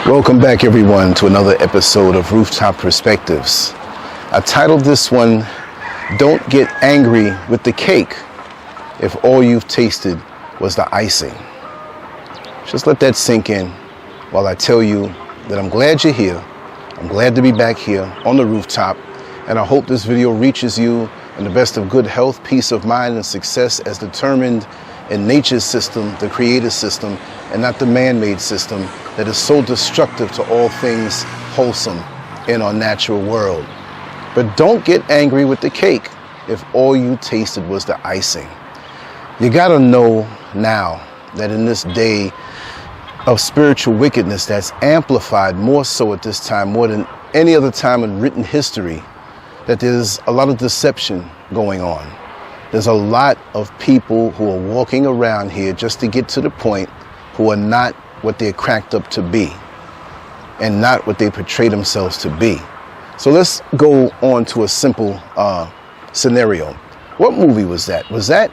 Welcome back, everyone, to another episode of Rooftop Perspectives. I titled this one, Don't Get Angry with the Cake If All You've Tasted Was the Icing. Just let that sink in while I tell you that I'm glad you're here. I'm glad to be back here on the rooftop, and I hope this video reaches you in the best of good health, peace of mind, and success as determined in nature's system, the creative system, and not the man-made system that is so destructive to all things wholesome in our natural world. But don't get angry with the cake if all you tasted was the icing. You gotta know now that in this day of spiritual wickedness that's amplified more so at this time, more than any other time in written history, that there's a lot of deception going on. There's a lot of people who are walking around here just to get to the point who are not what they're cracked up to be and not what they portray themselves to be. So let's go on to a simple scenario. What movie was that? Was that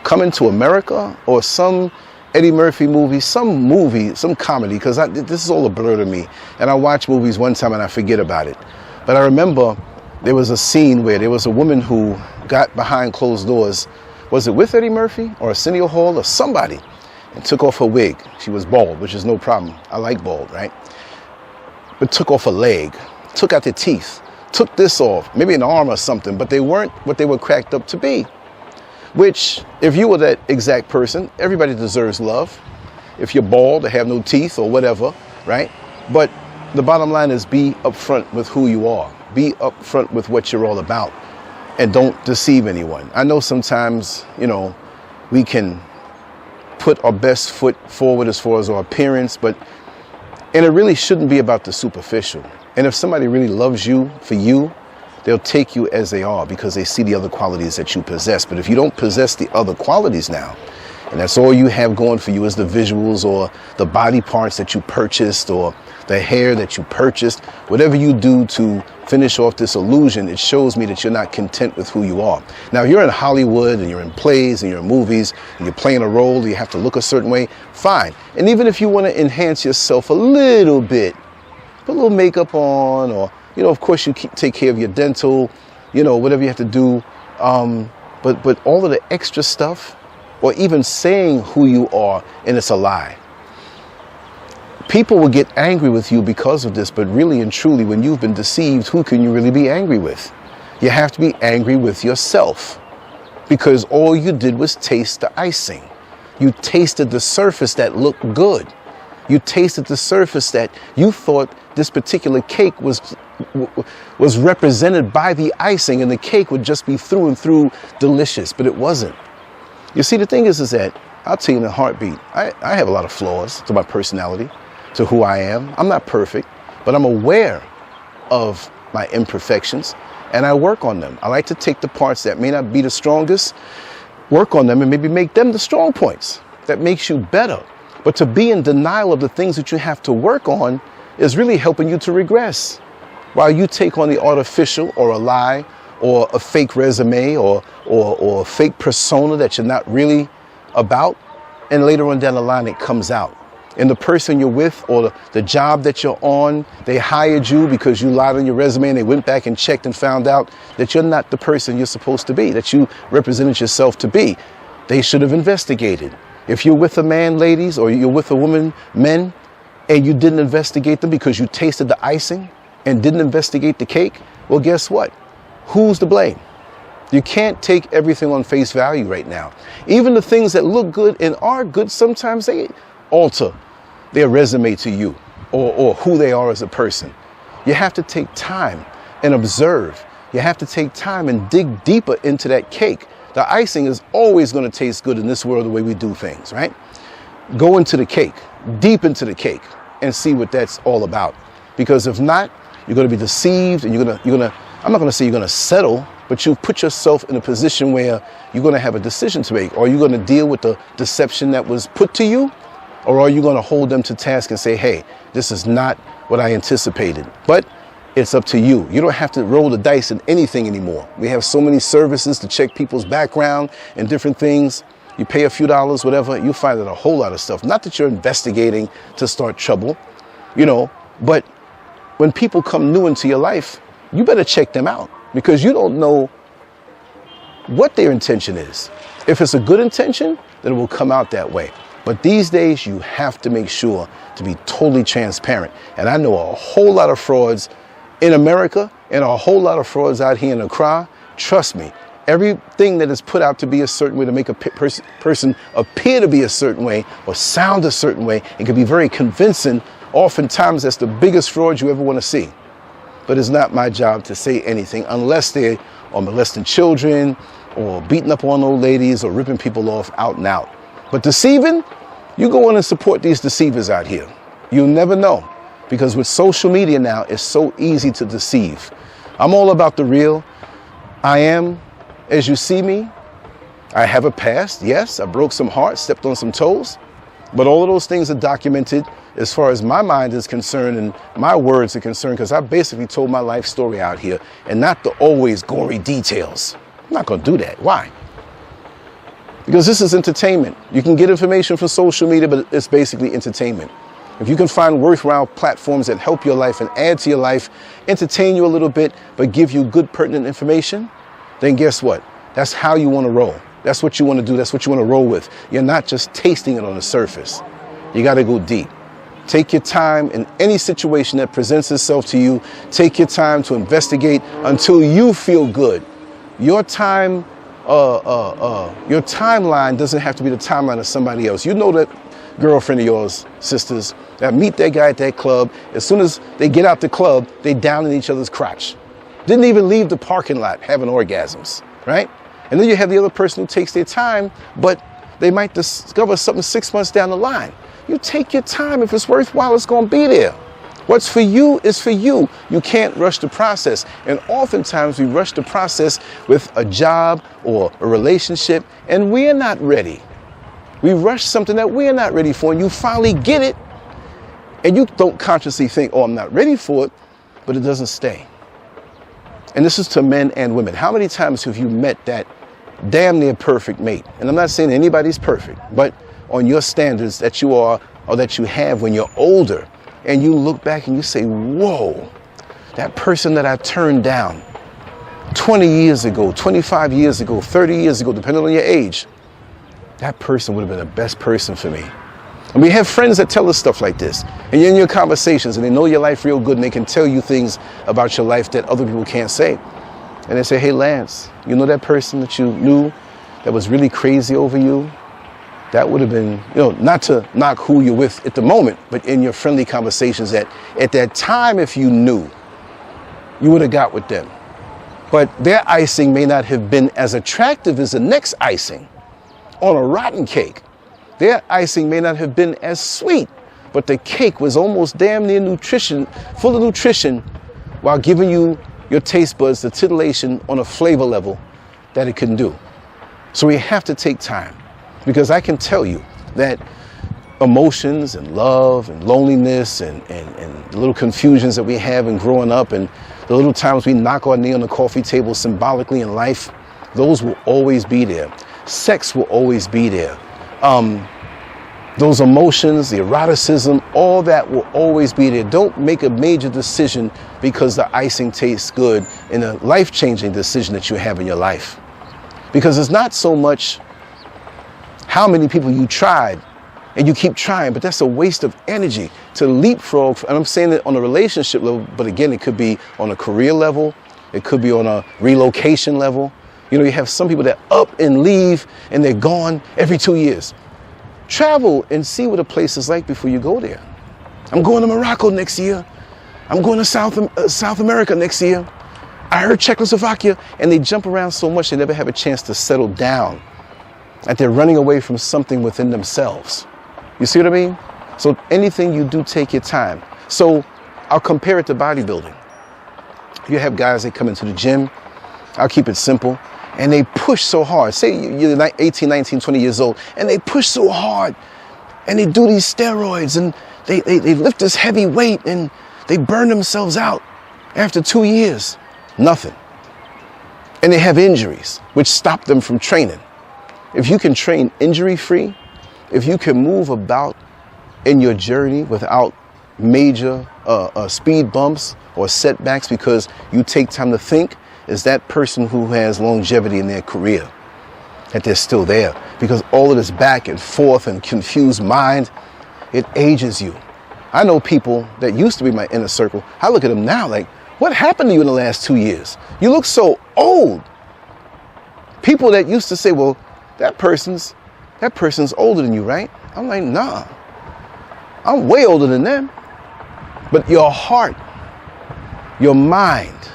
Coming to America or some Eddie Murphy movie, some comedy? Because this is all a blur to me. And I watch movies one time and I forget about it. But I remember there was a scene where there was a woman who got behind closed doors. Was it with Eddie Murphy or Arsenio Hall or somebody? And took off her wig. She was bald, which is no problem. I like bald, right? But took off a leg, took out the teeth, took this off, maybe an arm or something, but they weren't what they were cracked up to be. Which, if you were that exact person, everybody deserves love. If you're bald or have no teeth or whatever, right? But the bottom line is be upfront with who you are. Be upfront with what you're all about. And don't deceive anyone. I know sometimes, we can put our best foot forward as far as our appearance, and it really shouldn't be about the superficial. And if somebody really loves you for you, they'll take you as they are because they see the other qualities that you possess. But if you don't possess the other qualities now, and that's all you have going for you is the visuals or the body parts that you purchased or the hair that you purchased, whatever you do to finish off this illusion, it shows me that you're not content with who you are. Now, if you're in Hollywood and you're in plays and you're in movies and you're playing a role, you have to look a certain way, fine. And even if you want to enhance yourself a little bit, put a little makeup on, or, of course you take care of your dental, whatever you have to do. But all of the extra stuff, or even saying who you are, and it's a lie. People will get angry with you because of this, but really and truly, when you've been deceived, who can you really be angry with? You have to be angry with yourself, because all you did was taste the icing. You tasted the surface that looked good. You tasted the surface that you thought this particular cake was represented by the icing, and the cake would just be through and through delicious, but it wasn't. You see, the thing is that I'll tell you in a heartbeat, I have a lot of flaws to my personality, to who I am. I'm not perfect, but I'm aware of my imperfections, and I work on them. I like to take the parts that may not be the strongest, work on them, and maybe make them the strong points. That makes you better. But to be in denial of the things that you have to work on is really helping you to regress. While you take on the artificial or a lie or a fake resume or a fake persona that you're not really about, and later on down the line it comes out. And the person you're with or the job that you're on, they hired you because you lied on your resume and they went back and checked and found out that you're not the person you're supposed to be, that you represented yourself to be. They should have investigated. If you're with a man, ladies, or you're with a woman, men, and you didn't investigate them because you tasted the icing and didn't investigate the cake, well, guess what? Who's to blame? You can't take everything on face value right now. Even the things that look good and are good, sometimes they alter their resume to you or who they are as a person. You have to take time and observe. You have to take time and dig deeper into that cake. The icing is always going to taste good in this world the way we do things, right? Go into the cake, deep into the cake, and see what that's all about. Because if not, you're going to be deceived, and you're gonna I'm not going to say you're going to settle, but you put yourself in a position where you're going to have a decision to make. Are you going to deal with the deception that was put to you? Or are you going to hold them to task and say, hey, this is not what I anticipated? But it's up to you. You don't have to roll the dice in anything anymore. We have so many services to check people's background and different things. You pay a few dollars, whatever, you find out a whole lot of stuff. Not that you're investigating to start trouble. But when people come new into your life, you better check them out, because you don't know what their intention is. If it's a good intention, then it will come out that way. But these days, you have to make sure to be totally transparent. And I know a whole lot of frauds in America and a whole lot of frauds out here in Accra. Trust me, everything that is put out to be a certain way to make a person appear to be a certain way or sound a certain way, it can be very convincing. Oftentimes, that's the biggest fraud you ever want to see. But it's not my job to say anything unless they are molesting children or beating up on old ladies or ripping people off out and out. But deceiving, you go in and support these deceivers out here. You'll never know, because with social media now, it's so easy to deceive. I'm all about the real. I am, as you see me, I have a past. Yes, I broke some hearts, stepped on some toes, but all of those things are documented as far as my mind is concerned and my words are concerned, because I basically told my life story out here and not the always gory details. I'm not going to do that. Why? Because this is entertainment. You can get information from social media, but it's basically entertainment. If you can find worthwhile platforms that help your life and add to your life, entertain you a little bit, but give you good pertinent information, then guess what? That's how you want to roll. That's what you want to do. That's what you want to roll with. You're not just tasting it on the surface. You got to go deep. Take your time in any situation that presents itself to you. Take your time to investigate until you feel good. Your time, your timeline doesn't have to be the timeline of somebody else. You know that girlfriend of yours, sisters, that meet that guy at that club. As soon as they get out the club, they down in each other's crotch. Didn't even leave the parking lot having orgasms, right? And then you have the other person who takes their time, but they might discover something 6 months down the line. You take your time. If it's worthwhile, it's going to be there. What's for you is for you. You can't rush the process. And oftentimes we rush the process with a job or a relationship, and we're not ready. We rush something that we're not ready for, and you finally get it, and you don't consciously think, oh, I'm not ready for it, but it doesn't stay. And this is to men and women. How many times have you met that damn near perfect mate? And I'm not saying anybody's perfect, but on your standards that you are or that you have when you're older, and you look back and you say, whoa, that person that I turned down 20 years ago, 25 years ago, 30 years ago, depending on your age, that person would have been the best person for me. And we have friends that tell us stuff like this. And you're in your conversations and they know your life real good and they can tell you things about your life that other people can't say. And they say, hey, Lance, you know that person that you knew that was really crazy over you? That would have been, not to knock who you're with at the moment, but in your friendly conversations that at that time, if you knew, you would have got with them. But their icing may not have been as attractive as the next icing on a rotten cake. Their icing may not have been as sweet, but the cake was almost damn near full of nutrition, while giving you your taste buds the titillation on a flavor level that it can do. So we have to take time. Because I can tell you that emotions and love and loneliness and the little confusions that we have in growing up and the little times we knock our knee on the coffee table symbolically in life, those will always be there. Sex will always be there. Those emotions, the eroticism, all that will always be there. Don't make a major decision because the icing tastes good in a life-changing decision that you have in your life. Because it's not so much how many people you tried and you keep trying, but that's a waste of energy to leapfrog. And I'm saying it on a relationship level, but again, it could be on a career level. It could be on a relocation level. You have some people that up and leave and they're gone every 2 years. Travel and see what a place is like before you go there. I'm going to Morocco next year. I'm going to South America next year. I heard Czechoslovakia, and they jump around so much they never have a chance to settle down. Like they're running away from something within themselves. You see what I mean? So anything you do, take your time. So I'll compare it to bodybuilding. You have guys that come into the gym, I'll keep it simple, and they push so hard. Say you're 18, 19, 20 years old, and they push so hard, and they do these steroids, and they lift this heavy weight, and they burn themselves out. After 2 years, nothing. And they have injuries, which stop them from training. If you can train injury-free, if you can move about in your journey without major speed bumps or setbacks because you take time to think is that person who has longevity in their career, that they're still there. Because all of this back and forth and confused mind, it ages you. I know people that used to be my inner circle. I look at them now like, what happened to you in the last 2 years? You look so old. People that used to say, well, that person's older than you, right? I'm like, nah, I'm way older than them. But your heart, your mind,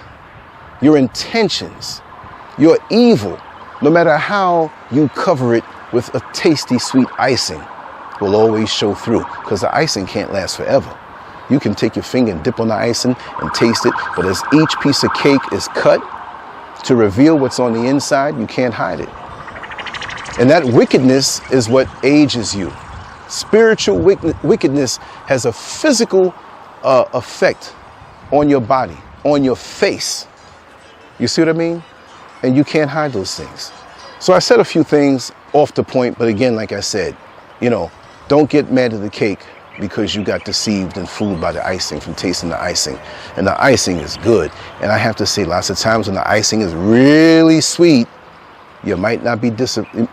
your intentions, your evil, no matter how you cover it with a tasty, sweet icing, will always show through, because the icing can't last forever. You can take your finger and dip on the icing and taste it, but as each piece of cake is cut to reveal what's on the inside, you can't hide it. And that wickedness is what ages you. Spiritual wickedness has a physical effect on your body, on your face. You see what I mean? And you can't hide those things. So I said a few things off the point, but again, like I said, you know, don't get mad at the cake because you got deceived and fooled by the icing from tasting the icing. And the icing is good. And I have to say, lots of times when the icing is really sweet, you might not be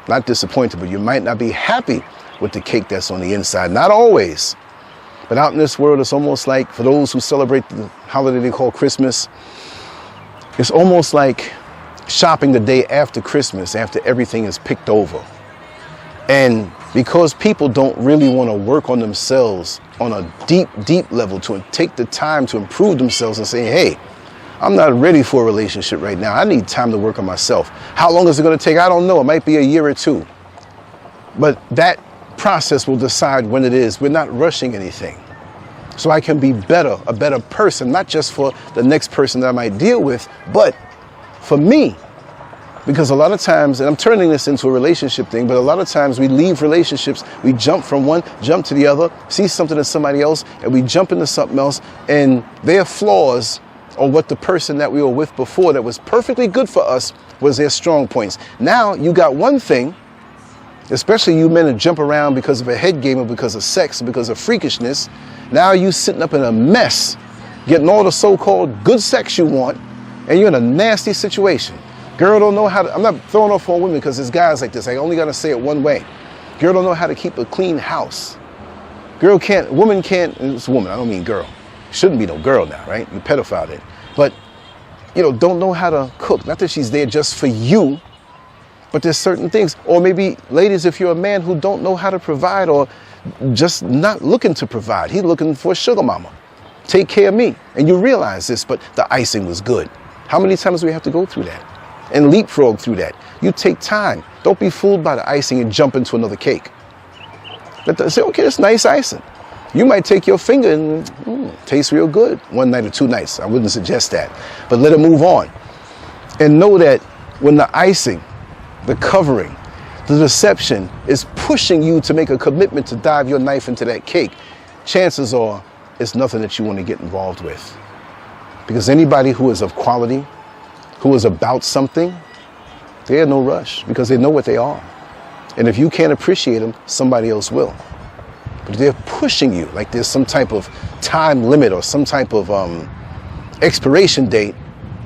not disappointed, but you might not be happy with the cake that's on the inside. Not always. But out in this world, it's almost like, for those who celebrate the holiday they call Christmas, it's almost like shopping the day after Christmas, after everything is picked over. And because people don't really want to work on themselves on a deep, deep level, to take the time to improve themselves and say, hey, I'm not ready for a relationship right now. I need time to work on myself. How long is it going to take? I don't know. It might be a year or two. But that process will decide when it is. We're not rushing anything. So I can be a better person, not just for the next person that I might deal with, but for me. Because a lot of times, and I'm turning this into a relationship thing, but a lot of times we leave relationships, we jump from one, jump to the other, see something in somebody else, and we jump into something else, and their flaws, or what the person that we were with before that was perfectly good for us, was their strong points. Now you got one thing, especially you men that jump around because of a head game or because of sex, because of freakishness. Now you sitting up in a mess, getting all the so-called good sex you want, and you're in a nasty situation. Girl don't know how to, I'm not throwing off on women because there's guys like this. I only got to say it one way. Girl don't know how to keep a clean house. Woman can't, it's a woman, I don't mean girl. Shouldn't be no girl now, right? You pedophile then. But, you know, don't know how to cook. Not that she's there just for you, but there's certain things. Or maybe, ladies, if you're a man who don't know how to provide or just not looking to provide, he's looking for a sugar mama. Take care of me. And you realize this, but the icing was good. How many times do we have to go through that? And leapfrog through that. You take time. Don't be fooled by the icing and jump into another cake. Say, okay, it's nice icing. You might take your finger and taste real good one night or 2 nights. I wouldn't suggest that. But let it move on. And know that when the icing, the covering, the deception is pushing you to make a commitment to dive your knife into that cake, chances are it's nothing that you want to get involved with. Because anybody who is of quality, who is about something, they're in no rush because they know what they are. And if you can't appreciate them, somebody else will. But if they're pushing you like there's some type of time limit or some type of expiration date,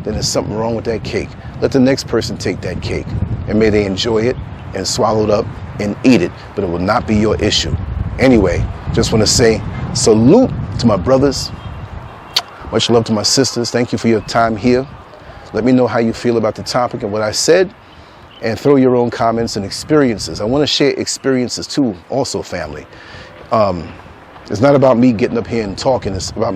then there's something wrong with that cake. Let the next person take that cake and may they enjoy it and swallow it up and eat it, but it will not be your issue. Anyway, just want to say salute to my brothers. Much love to my sisters. Thank you for your time here. Let me know how you feel about the topic and what I said, and throw your own comments and experiences. I want to share experiences too, also, family. It's not about me getting up here and talking. It's about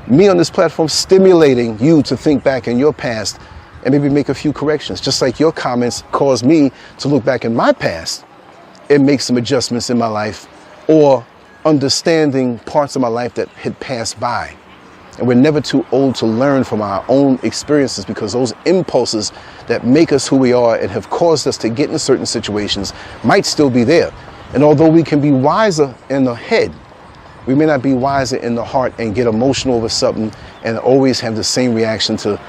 me on this platform stimulating you to think back in your past and maybe make a few corrections. Just like your comments caused me to look back in my past and make some adjustments in my life, or understanding parts of my life that had passed by. And we're never too old to learn from our own experiences, because those impulses that make us who we are and have caused us to get in certain situations might still be there. And although we can be wiser in the head, we may not be wiser in the heart and get emotional over something and always have the same reaction to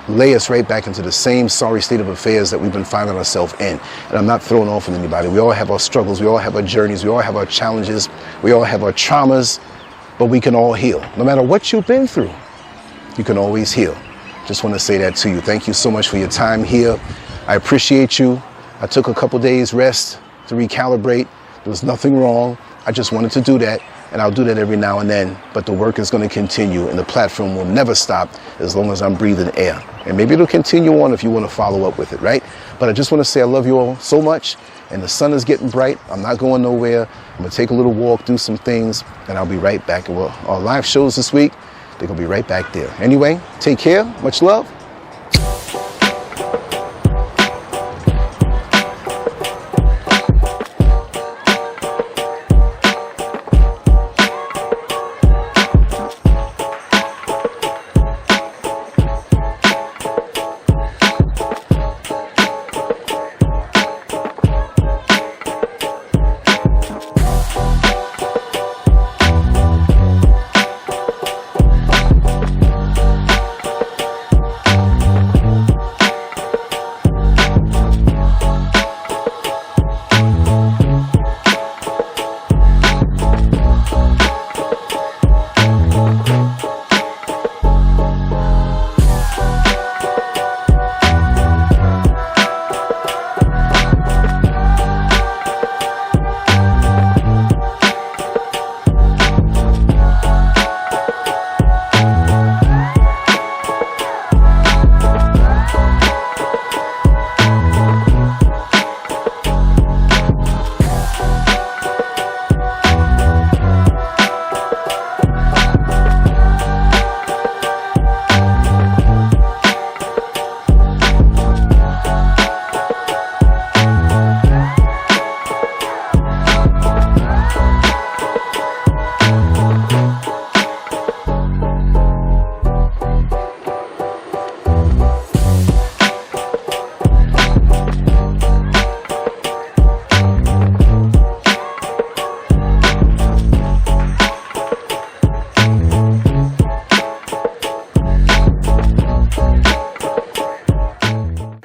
lay us right back into the same sorry state of affairs that we've been finding ourselves in. And I'm not throwing off on anybody. We all have our struggles. We all have our journeys. We all have our challenges. We all have our traumas. but we can all heal. No matter what you've been through, you can always heal. Just want to say that to you. Thank you so much for your time here. I appreciate you. I took a couple days rest to recalibrate. There was nothing wrong. I just wanted to do that, and I'll do that every now and then. But the work is going to continue, and the platform will never stop as long as I'm breathing air. And maybe it'll continue on if you want to follow up with it, right? But I just want to say I love you all so much, and the sun is getting bright. I'm not going nowhere. I'm going to take a little walk, do some things, and I'll be right back. Well, our live shows this week, they're going to be right back there. Anyway, take care. Much love.